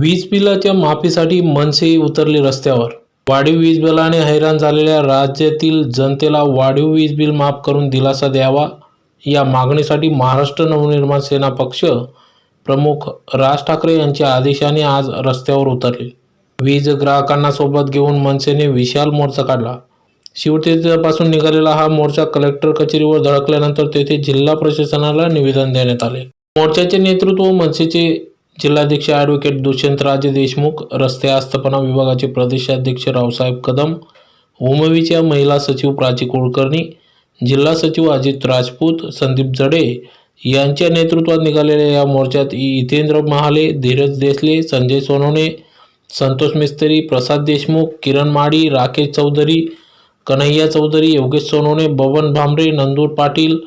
वीज बिलाच्या माफीसाठी मनसे उतरले रस्त्यावर। वाढीव वीज बिलाने हैराण झालेल्या राज्यातील जनतेला वाढीव वीज बिल माफ करून दिलासा द्यावा या मागणीसाठी महाराष्ट्र नवनिर्माण सेना पक्ष प्रमुख राज ठाकरे यांच्या आदेशाने आज रस्त्यावर उतरले। वीज ग्राहकांना सोबत घेऊन मनसेने विशाल मोर्चा काढला। शिवतीर्थपासून निघालेला हा मोर्चा कलेक्टर कचेरीवर धडकल्यानंतर तेथे जिल्हा प्रशासनाला निवेदन देण्यात आले। मोर्चाचे नेतृत्व मनसेचे जिल्हाध्यक्ष ॲडव्होकेट दुष्यंतराजे देशमुख, रस्ते आस्थापना विभागाचे प्रदेशाध्यक्ष रावसाहेब कदम, उमवीच्या महिला सचिव प्राची कुलकर्णी, जिल्हा सचिव अजित राजपूत, संदीप जडे यांच्या नेतृत्वात निघालेल्या या मोर्चात हितेंद्र महाले, धीरज देसले, संजय सोनवणे, संतोष मिस्त्री, प्रसाद देशमुख, किरण माडी, राकेश चौधरी, कन्हैया चौधरी, योगेश सोनवणे, बबन भामरे, नंदूर पाटील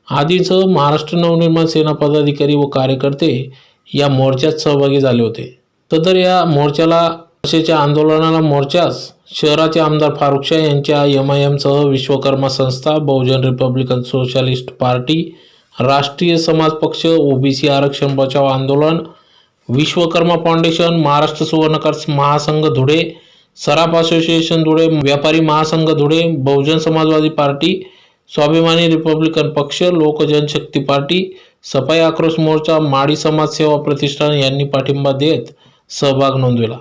आदींसह महाराष्ट्र नवनिर्माण सेना पदाधिकारी व कार्यकर्ते या मोर्चात सहभागी झाले होते। सदर या मोर्चाला मनसेच्या आंदोलनाला मोर्चास शहराचे आमदार फारुख शाह यांच्या MIM सह विश्वकर्मा संस्था, बहुजन रिपब्लिकन सोशलिस्ट पार्टी, राष्ट्रीय समाज पक्ष, OBC आरक्षण बचाव आंदोलन, विश्वकर्मा फाउंडेशन, महाराष्ट्र सुवर्णकार महासंघ धुळे, सराफ असोसिएशन धुळे, व्यापारी महासंघ धुळे, बहुजन समाजवादी पार्टी, स्वाभिमानी रिपब्लिकन पक्ष, लोक जनशक्ती पार्टी, सफाई आक्रोश मोर्चा, माडी समाज सेवा प्रतिष्ठान यांनी पाठिंबा देत सहभाग नोंदविला।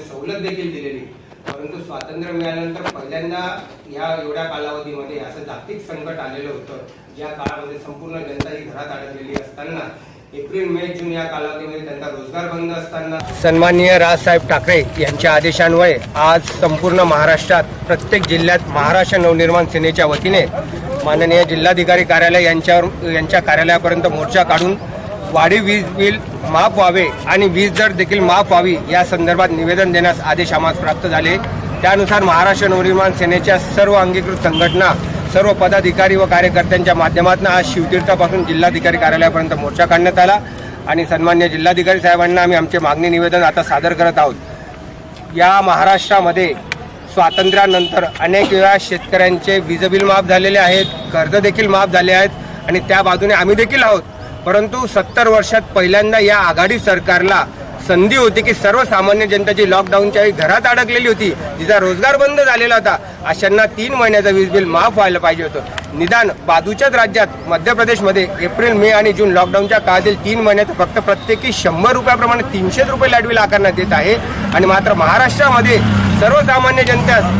सवलत देखील दिलेली, परंतु स्वातंत्र्य मिळाल्यानंतर पहिल्यांदा या एवढ्या कालावधीमध्ये असं जागतिक संकट आलेलं होतं, ज्या काळामध्ये संपूर्ण जनता ही घरात अडकलेली असताना, एप्रिल, मे, जून या कालावधीमध्ये त्यांचा रोजगार बंद असताना सन्माननीय राजसाहेब ठाकरे यांच्या आदेशान्वये आज संपूर्ण महाराष्ट्रात प्रत्येक जिल्ह्यात महाराष्ट्र नवनिर्माण सेनेच्या वतीने माननीय जिल्हाधिकारी कार्यालय यांच्या कार्यालयापर्यंत मोर्चा काढून वाढीव वीज बिल माफ व्हावे आणि वीज दर देखील माफ व्हावी या संदर्भात निवेदन देण्यास आदेश आम्हाला प्राप्त झाले। त्यानुसार महाराष्ट्र नवनिर्माण सेनेच्या सर्व अंगीकृत संघटना, सर्व पदाधिकारी व कार्यकर्त्यांच्या माध्यमातून आज शिवतीर्थापासून जिल्हाधिकारी कार्यालयापर्यंत मोर्चा काढण्यात आला आणि सन्मान्य जिल्हाधिकारी साहेबांना आम्ही आमचे मागणी निवेदन आता सादर करत आहोत। या महाराष्ट्रामध्ये स्वातंत्र्यानंतर अनेक वेळा शेतकऱ्यांचे वीज बिल माफ झालेले आहेत, कर्ज देखील माफ झाले आहेत आणि त्या बाजूने आम्ही देखील आहोत, परंतु 70 वर्षात पहिल्यांदा या आघाडी सरकारला संधी होती की सर्वसामान्य जनतेची लॉकडाऊनच्या वेळी घरात अडकलेली होती, जिचा रोजगार बंद झालेला होता, अशांना 3 महिन्याचं वीज बिल माफ व्हायला पाहिजे होतं। निदान बाजूच्याच राज्यात मध्य प्रदेशमध्ये एप्रिल, मे आणि जून लॉकडाऊनच्या काळातील 3 महिन्यात फक्त प्रत्येकी 100 रुपयाप्रमाणे 300 रुपये लाईट बिल आकारण्यात येत आहे आणि मात्र महाराष्ट्रामध्ये सर्वसामान्य जनतेस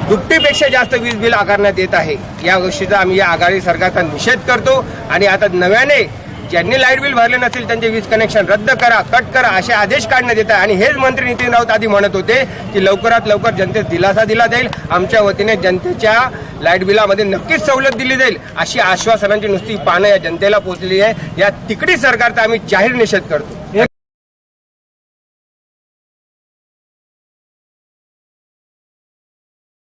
दुपटीपेक्षा जास्त वीज बिल आकारण्यात येत आहे। या गोष्टीचा आम्ही या आघाडी सरकारचा निषेध करतो आणि आता नव्याने ज्यांनी लाईट बिल भरले नसतील त्यांचे वीज कनेक्शन रद्द करा, कट करा असे आदेश काढण्यात येत आहे आणि हेच मंत्री नितीन राऊत आधी म्हणत होते की लवकरात लवकर जनतेस दिलासा दिला जाईल, आमच्या वतीने जनतेच्या लाईट बिलामध्ये नक्कीच सवलत दिली जाईल अशी आश्वासनांची नुसती पानं या जनतेला पोहोचली आहे। या तिकडी सरकारचा आम्ही जाहीर निषेध करतो।